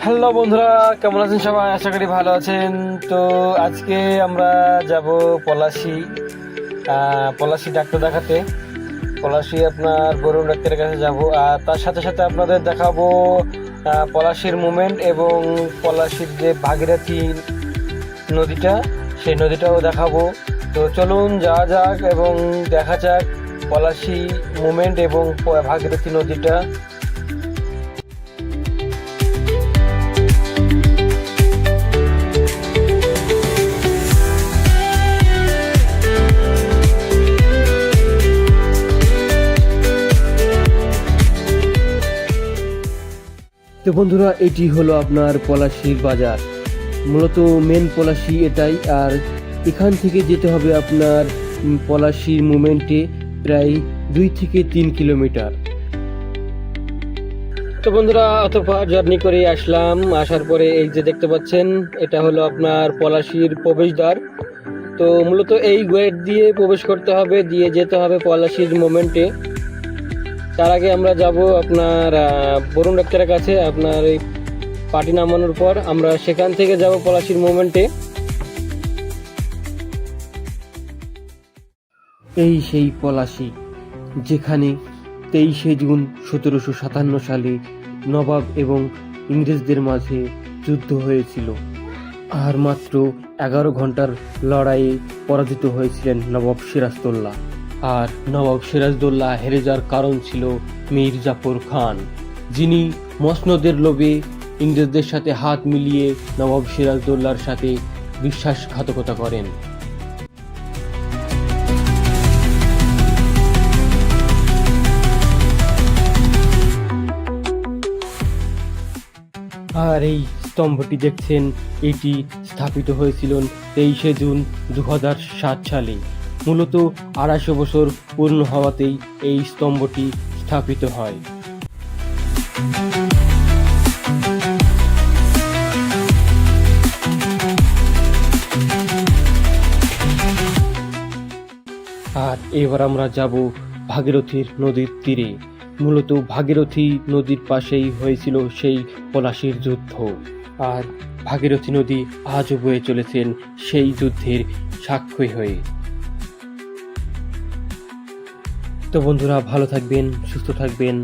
Hello বন্ধুরা, কেমন আছেন সবাই? আশা করি ভালো আছেন। তো আজকে আমরা যাব পলাশী ডাক্তার দেখাতে। পলাশী আপনার বরুণ ডাক্তারের কাছে যাব, আর তার সাথে সাথে আপনাদের দেখাবো পলাশীর মুভমেন্ট এবং পলাশীর যে ভাগীরথী নদীটা, সেই নদীটাও দেখাবো। তো চলুন যাওয়া যাক এবং দেখা যাক পলাশী মুভমেন্ট এবং ভাগীরথী নদীটা। তো বন্ধুরা, এটি হলো আপনার পলাশীর বাজার। মূলত মেন পলাশী এটাই, আর এখান থেকে যেতে হবে আপনার পলাশীর মুভমেন্টে প্রায় 2 থেকে 3 কিলোমিটার। তো বন্ধুরা, অতঃপর জার্নি করে আসলাম। আসার পরে এই যে দেখতে পাচ্ছেন, এটা হলো আপনার পলাশীর প্রবেশদ্বার। তো মূলত এই গেট দিয়ে প্রবেশ করতে হবে, দিয়ে যেতে হবে পলাশীর মুভমেন্টে। তার আগে আমরা যাব আপনার বরুণ ডাক্তারের কাছে। আপনার এই পার্টি নামানোর পর আমরা সেখান থেকে যাব পলাশীর মুভমেন্টে। এই সেই পলাশী, যেখানে 23শে জুন 1757 সালে নবাব এবং ইংরেজদের মাঝে যুদ্ধ হয়েছিল, আর মাত্র 11 ঘন্টার লড়াইয়ে পরাজিত হয়েছিলেন নবাব সিরাজদৌল্লা। আর নবাব সিরাজদৌল্লা হেরে যাওয়ার কারণ ছিল মীর জাফর খান, যিনি মসনদের লোভে ইংরেজদের সাথে হাত মিলিয়ে নবাব সিরাজদৌল্লার সাথে বিশ্বাসঘাতকতা করেন। আর এই স্তম্ভটি দেখছেন, এটি স্থাপিত হয়েছিল 23শে জুন 2007 সালে। মূলত 250 বছর পূর্ণ হওয়াতেই এই স্তম্ভটি স্থাপিত হয়। আর এবার আমরা যাব ভাগীরথীর নদীর তীরে। মূলত ভাগীরথী নদীর পাশেই হয়েছিল সেই পলাশীর যুদ্ধ, আর ভাগীরথী নদী আজও বয়ে চলেছেন সেই যুদ্ধের সাক্ষী হয়ে। তো বন্ধুরা, ভালো থাকবেন, সুস্থ থাকবেন,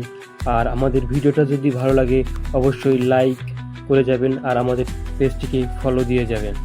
আর আমাদের ভিডিওটা যদি ভালো লাগে অবশ্যই লাইক করে যাবেন, আর আমাদের পেজটিকে ফলো দিয়ে যাবেন।